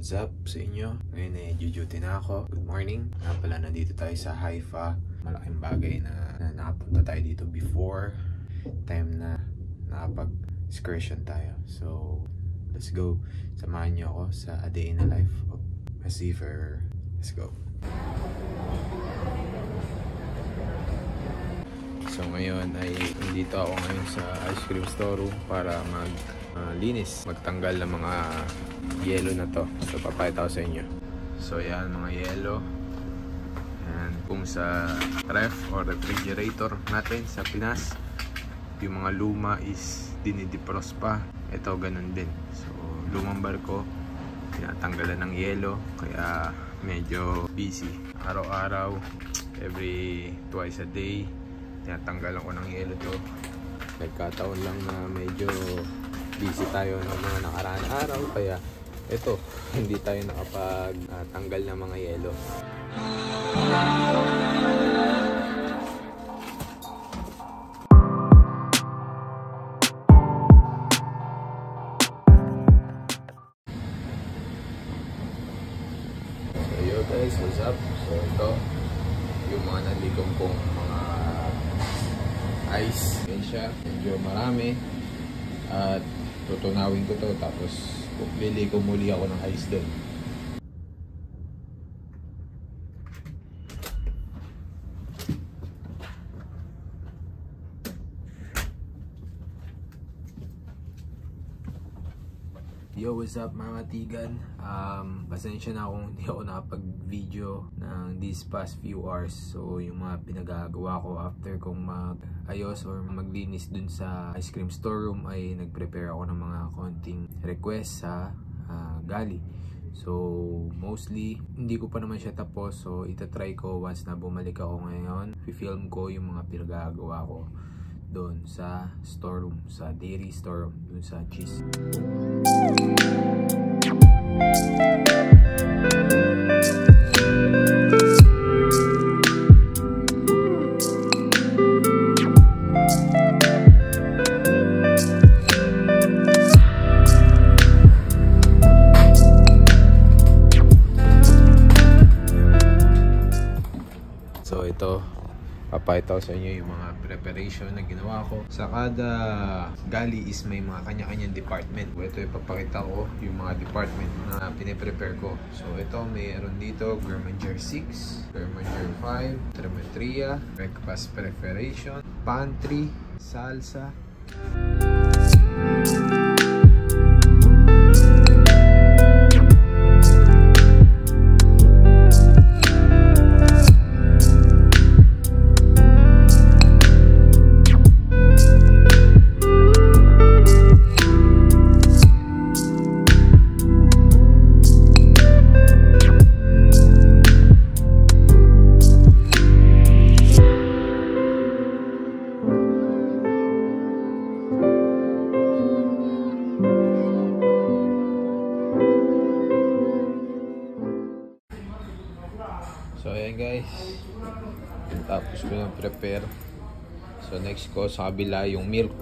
what's up sa inyo? Ngayon ay duty na ako. Good morning. Nga pala, nandito tayo sa Haifa. Malaking bagay na nakapunta tayo dito before time na nakapag-excursion tayo. So, let's go. Samahan niyo ako sa A Day in the Life of a Seafarer. Let's go. So ngayon ay nandito ako ngayon sa ice cream store room para maglinis, magtanggal ng mga yelo na to. So papakita ko sa inyo. So yan mga yelo. And kung sa ref or refrigerator natin sa Pinas, yung mga luma is dinideprost pa. Ito ganun din. So lumang barko, tinatanggalan ng yelo, kaya medyo busy. Araw-araw, every twice a day, tinatanggalan ko ng yelo to. Nagkataon lang na medyo busy tayo ng mga nakaraang araw, kaya ito, hindi tayo nakapag-tanggal ng mga yelo. So yo guys, what's up? So ito, yung mga naligong kong mga ice. Yan siya, medyo marami. At tutunawin ko to, tapos liliko muli ako ng ice doon. Yo, what's up mga katigan? Pasensya na kung hindi ako nakapag-video ng these past few hours. So yung mga pinagagawa ko after kong mag-ayos or maglinis dun sa ice cream store room ay nag-prepare ako ng mga konting request sa Gali. So mostly hindi ko pa naman siya tapos, so itatry ko once na bumalik ako ngayon. I-film ko yung mga pinagagawa ko doon sa storeroom, sa dairy storeroom, doon sa cheese. So ito, papakita ko sa inyo yung mga preparation na ginawa ko. Sa kada gali is may mga kanya-kanyang department. Ito yung papakita ko yung mga department na piniprepare ko. So ito, mayroon dito Germanger 6, Germanger 5, Tremetria, breakfast preparation, pantry, salsa. So ayan guys, tapos ko na prepare. So next ko sa kabila yung milk.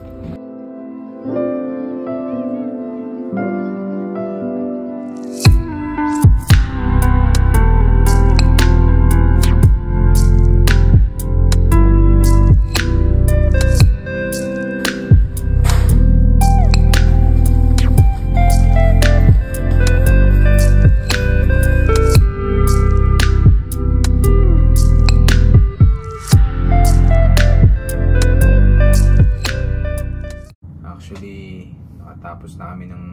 Nakatapos na kami ng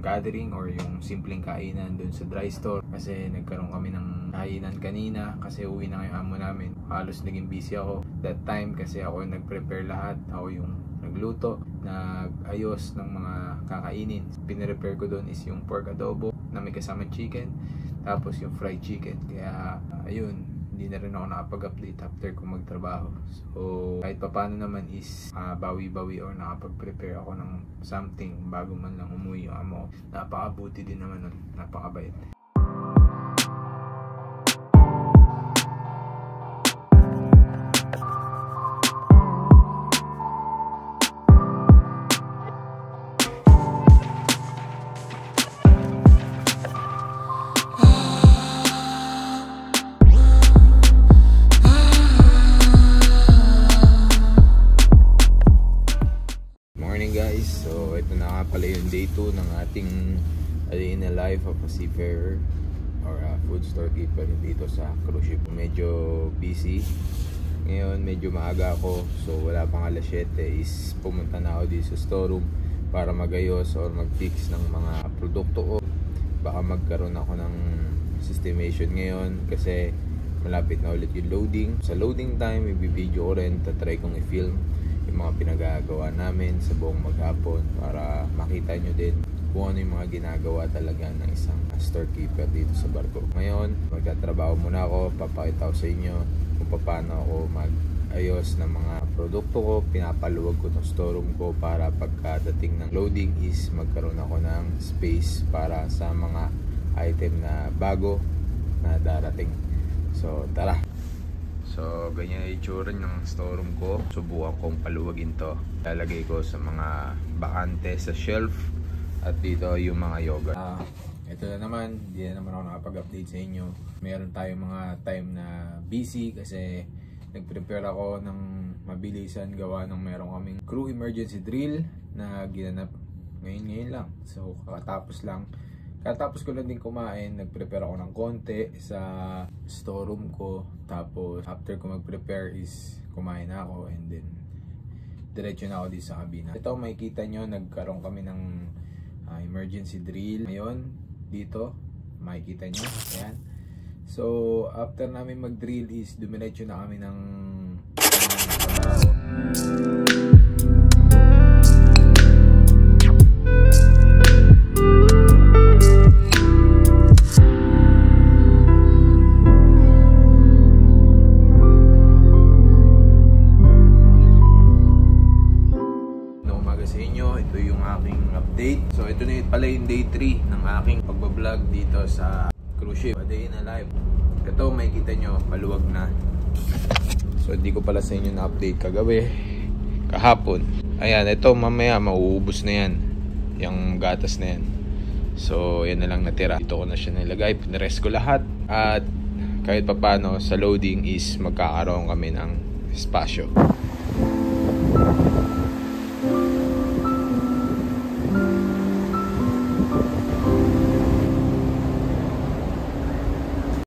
gathering or yung simpleng kainan dun sa dry store, kasi nagkaroon kami ng kainan kanina kasi uwi na ngayong amo namin. Halos naging busy ako that time kasi ako yung nag-prepare lahat. Ako yung nagluto, nag-ayos ng mga kakainin. Pinirepare ko dun is yung pork adobo na may kasamang chicken, tapos yung fried chicken. Kaya ayun, hindi na rin ako nakapag-update after ko magtrabaho. So kahit pa paano naman is bawi-bawi or nakapag-prepare ako ng something bago man lang umuwi yung amo. Napakabuti din naman nun, napakabait. pala yung day 2 ng ating a day in the life of a seafarer or a food storekeeper dito sa cruise ship. Medyo busy ngayon, medyo maaga ako, so wala pang alas 7 is pumunta na ako dito sa storeroom para magayos or mag-fix ng mga produkto ko. Baka magkaroon ako ng estimation ngayon kasi malapit na ulit yung loading. Sa loading time, i-video ko rin, tatry kong i-film yung mga pinagagawa namin sa buong maghapon para makita nyo din kung ano yung mga ginagawa talaga ng isang storekeeper dito sa barko. Ngayon, magtatrabaho muna ako, papakita ko sa inyo kung paano ako mag-ayos ng mga produkto ko. Pinapaluwag ko ng storeroom ko para pagkadating ng loading is magkaroon ako ng space para sa mga item na bago na darating. So tara. So ganyan yung itsura ng storeroom ko. Subukan kong paluwagin to. Lalagay ko sa mga bakante sa shelf. At dito yung mga yoga. Ito na naman, hindi na naman ako nakapag-update sa inyo. Meron tayong mga time na busy kasi nag-prepare ako ng mabilisan gawa ng meron kaming crew emergency drill na ginanap ngayon lang. So katapos ko lang din kumain, nag-prepare ako ng konti sa storeroom ko. Tapos after ko mag-prepare is kumain na ako and then diretso na ako dito sa kabina. Ito makikita nyo, nagkaroon kami ng emergency drill ngayon dito, makikita nyo, ayan. So after namin mag-drill is dumiretso na kami ng trabaho. Ito yung aking update. So ito na pala yung day 3 ng aking pagbablog dito sa cruise ship, a day in a life. Ito makikita nyo, maluwag na. So hindi ko pala sa inyo na update kagabi, kahapon. Ayan, ito mamaya mauubos na yan, yung gatas na yan. So yan na lang natira. Dito ko na siya nilagay, pinarest ko lahat. At kahit papano sa loading is magkakaroon kami ng espasyo.